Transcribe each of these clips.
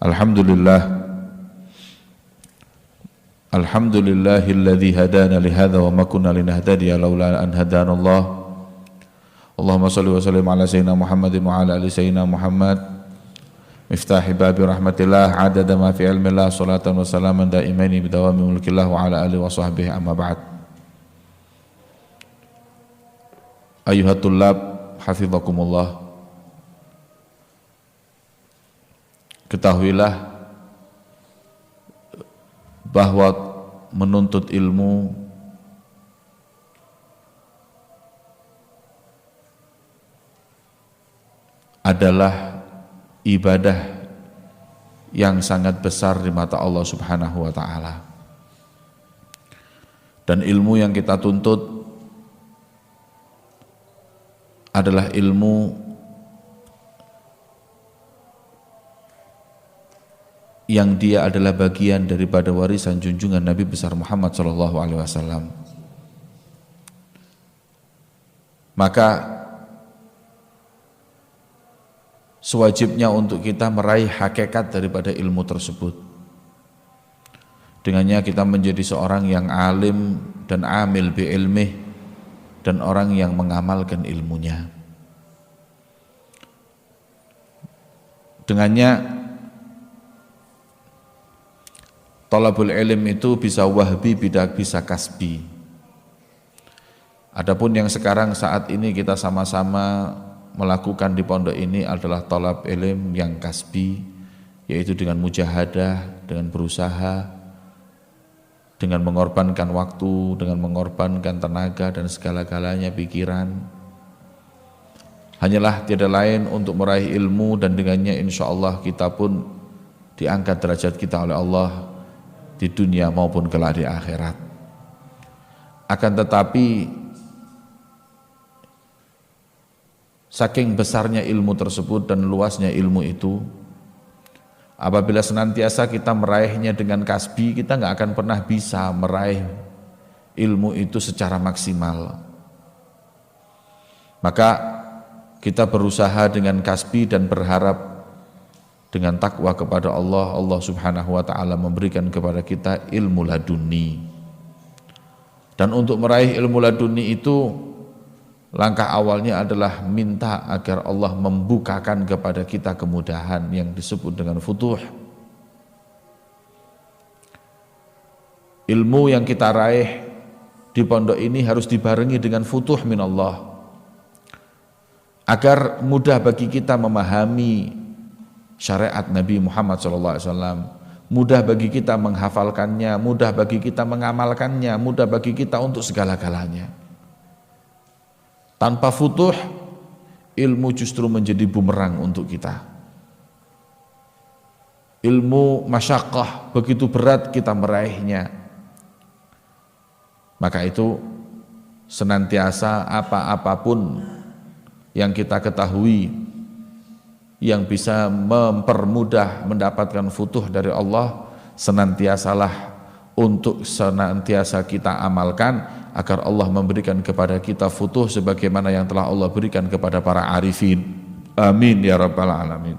Alhamdulillah. Alhamdulillahilladzi hadana li hadza wa ma kunna linahtadiya laula an hadanallah. Allahumma shalli wa sallim ala sayyidina Muhammadin wa ala ali sayyidina Muhammad. Miftahi babi rahmatillah adada ma fi ilmillah salatan wa salaman daimaini bidawami mulkillah wa ala alihi wa sahbihi amma ba'd. Ayuhat tullab hafizakumullah. Ketahuilah bahwa menuntut ilmu adalah ibadah yang sangat besar di mata Allah Subhanahu wa ta'ala. Dan ilmu yang kita tuntut adalah ilmu yang dia adalah bagian daripada warisan junjungan Nabi besar Muhammad SAW. Maka sewajibnya untuk kita meraih hakikat daripada ilmu tersebut. Dengannya kita menjadi seorang yang alim dan amil bi ilmih, dan orang yang mengamalkan ilmunya. Dengannya talabul ilm itu bisa wahbi, bisa kasbi. Adapun yang sekarang saat ini kita sama-sama melakukan di pondok ini adalah talab ilm yang kasbi, yaitu dengan mujahadah, dengan berusaha, dengan mengorbankan waktu, dengan mengorbankan tenaga dan segala-galanya pikiran. Hanyalah tiada lain untuk meraih ilmu, dan dengannya insya Allah kita pun diangkat derajat kita oleh Allah di dunia maupun kelak di akhirat. Akan tetapi saking besarnya ilmu tersebut dan luasnya ilmu itu, apabila senantiasa kita meraihnya dengan kasbi, kita nggak akan pernah bisa meraih ilmu itu secara maksimal. Maka kita berusaha dengan kasbi dan berharap dengan takwa kepada Allah, Allah Subhanahu wa ta'ala memberikan kepada kita ilmu laduni. Dan untuk meraih ilmu laduni itu, langkah awalnya adalah minta agar Allah membukakan kepada kita kemudahan yang disebut dengan futuh. Ilmu yang kita raih di pondok ini harus dibarengi dengan futuh minallah, agar mudah bagi kita memahami syariat Nabi Muhammad SAW, mudah bagi kita menghafalkannya, mudah bagi kita mengamalkannya, mudah bagi kita untuk segala-galanya. Tanpa futuh, ilmu justru menjadi bumerang untuk kita. Ilmu masyaqqah, begitu berat kita meraihnya. Maka itu senantiasa apapun yang kita ketahui yang bisa mempermudah mendapatkan futuh dari Allah, senantiasalah untuk senantiasa kita amalkan agar Allah memberikan kepada kita futuh sebagaimana yang telah Allah berikan kepada para arifin. Amin ya rabbal alamin.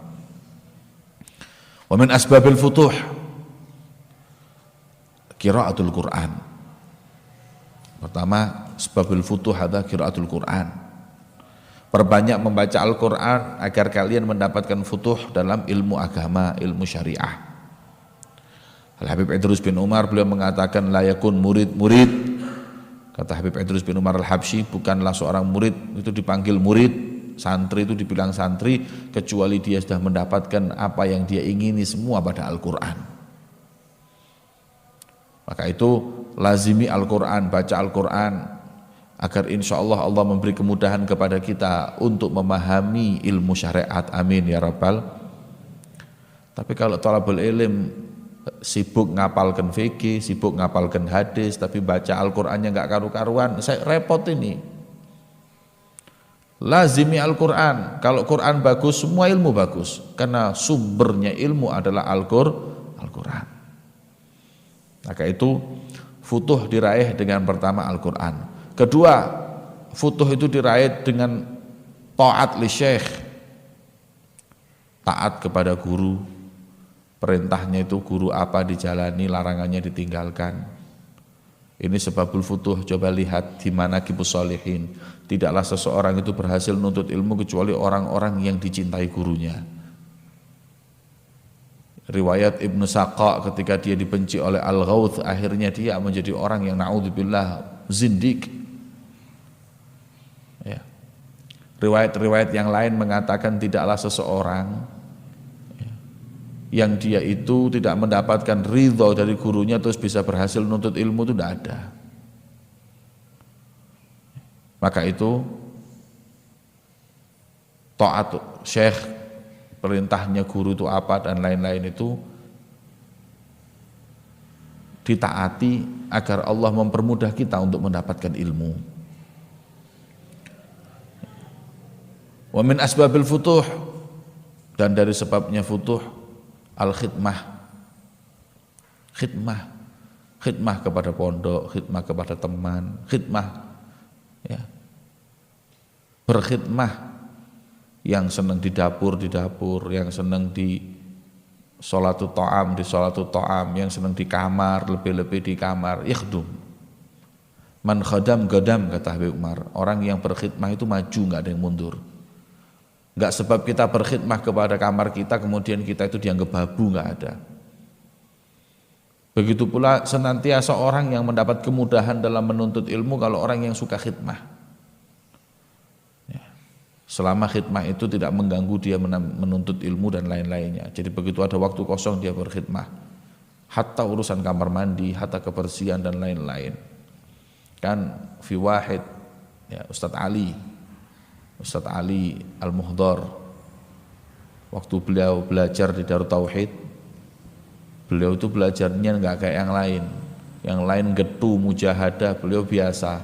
Wa min asbabil futuh qiraatul Quran. Pertama, sebabul futuh adalah qiraatul Quran. Perbanyak membaca Al-Quran agar kalian mendapatkan futuh dalam ilmu agama, ilmu syariah. Al-Habib Idrus bin Umar beliau mengatakan la yakun murid-murid. Kata Habib Idrus bin Umar Al-Habsyi, bukanlah seorang murid itu dipanggil murid, santri itu dibilang santri, kecuali dia sudah mendapatkan apa yang dia ingini semua pada Al-Quran. Maka itu lazimi Al-Quran, baca Al-Quran, agar insya Allah Allah memberi kemudahan kepada kita untuk memahami ilmu syariat. Amin ya rabbal. Tapi kalau talabul ilm sibuk ngapalkan fikih, sibuk ngapalkan hadis, tapi baca Al-Qur'annya nggak karu-karuan, saya repot ini. Lazimi Al-Qur'an. Kalau Qur'an bagus, semua ilmu bagus, karena sumbernya ilmu adalah Al-Qur'an. Maka itu futuh diraih dengan pertama Al-Qur'an. Kedua, futuh itu diraih dengan taat li syekh, taat kepada guru, Perintahnya itu guru apa dijalani, larangannya ditinggalkan. Ini sebabul futuh. Coba lihat di mana Manaqibus Shalihin. Tidaklah seseorang itu berhasil menuntut ilmu kecuali orang-orang yang dicintai gurunya. Riwayat Ibnu Saqqa ketika dia dibenci oleh Al-Ghawth, akhirnya dia menjadi orang yang na'udzubillah zindik. Ya. Riwayat-riwayat yang lain mengatakan tidaklah seseorang yang dia itu tidak mendapatkan ridho dari gurunya terus bisa berhasil menuntut ilmu, itu tidak ada. Maka itu taat syekh, perintahnya guru itu apa dan lain-lain itu ditaati agar Allah mempermudah kita untuk mendapatkan ilmu. Wa min asbabil futuh, dan dari sebabnya futuh al-khidmah. Khidmah kepada pondok, khidmah kepada teman, khidmah ya. Berkhidmah, yang senang di dapur, yang senang di sholatul ta'am, yang senang di kamar, lebih-lebih di kamar, ikhdum. Man khadam gadam, kata Habib Umar. Orang yang berkhidmah itu maju, enggak ada yang mundur. Enggak sebab kita berkhidmah kepada kamar kita kemudian kita itu dianggap babu, enggak ada. Begitu pula senantiasa orang yang mendapat kemudahan dalam menuntut ilmu kalau orang yang suka khidmah. Ya. Selama khidmah itu tidak mengganggu dia menuntut ilmu dan lain-lainnya. Jadi begitu ada waktu kosong dia berkhidmah. Hatta urusan kamar mandi, hatta kebersihan dan lain-lain. Kan fi wahid ya, Ustadz Ali Al-Muhdar, waktu beliau belajar di Darut Tauhid, beliau itu belajarnya enggak kayak yang lain. Yang lain getu mujahadah, beliau biasa.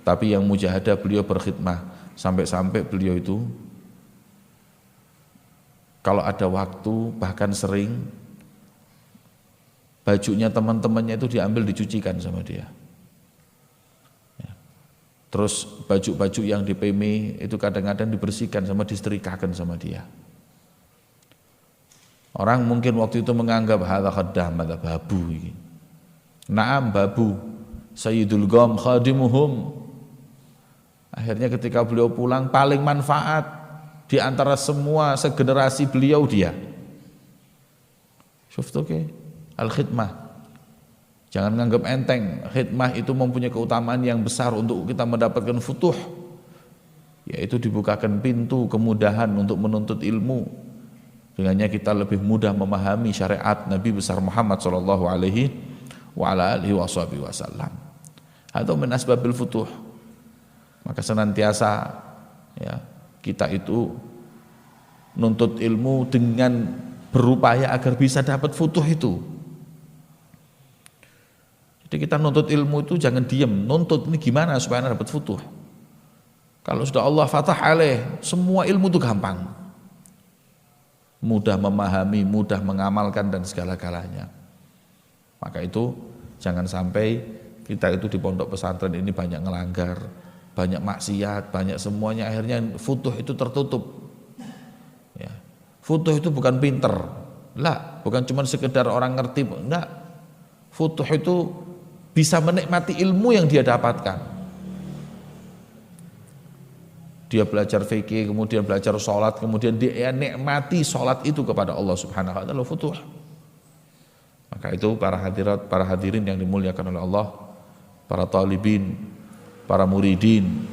Tapi yang mujahadah beliau berkhidmah. Sampai-sampai beliau itu kalau ada waktu, bahkan sering bajunya teman-temannya itu diambil dicucikan sama dia. Terus baju-baju yang di PMI itu kadang-kadang dibersihkan sama disetrikakan sama dia. Orang mungkin waktu itu menganggap hadza khaddam, hadza babu ini. Naam babu, sayyidul qaum khadimuhum. Akhirnya ketika beliau pulang paling manfaat di antara semua segenerasi beliau dia. Syuftu ke? Al-khidmah. Jangan menganggap enteng, khidmah itu mempunyai keutamaan yang besar untuk kita mendapatkan futuh, yaitu dibukakan pintu kemudahan untuk menuntut ilmu. Dengannya kita lebih mudah memahami syariat Nabi besar Muhammad sallallahu alaihi wasallam. Atau min asbabil futuh. Maka senantiasa ya, kita itu nuntut ilmu dengan berupaya agar bisa dapat futuh itu. Jadi kita nuntut ilmu itu jangan diem, nuntut ini gimana supaya dapat futuh. Kalau sudah Allah fatah alaih, semua ilmu itu gampang. Mudah memahami, mudah mengamalkan dan segala-galanya. Maka itu jangan sampai kita itu di pondok pesantren ini banyak ngelanggar, banyak maksiat, banyak semuanya, akhirnya futuh itu tertutup. Ya. Futuh itu bukan pinter, lah, bukan cuma sekedar orang ngerti, enggak. Futuh itu bisa menikmati ilmu yang dia dapatkan. Dia belajar fikih, kemudian belajar sholat, kemudian dia nikmati sholat itu kepada Allah Subhanahu wa ta'ala, futuh. Maka itu para hadirat, para hadirin yang dimuliakan oleh Allah, para talibin, para muridin,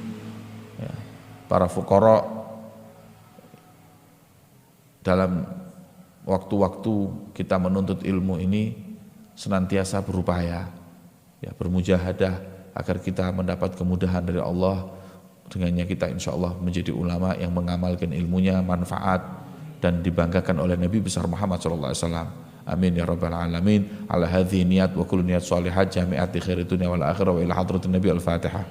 ya, para fuqara, dalam waktu-waktu kita menuntut ilmu ini senantiasa berupaya, ya, bermujahadah agar kita mendapat kemudahan dari Allah. Dengannya kita insya Allah menjadi ulama yang mengamalkan ilmunya, manfaat dan dibanggakan oleh Nabi besar Muhammad SAW. Amin ya rabbal alamin. Ala hadhihi niyat wa kullu niyat shalihat jami'ati khairi dunya wal akhirah wa ila hadratin Nabi al-Fatihah.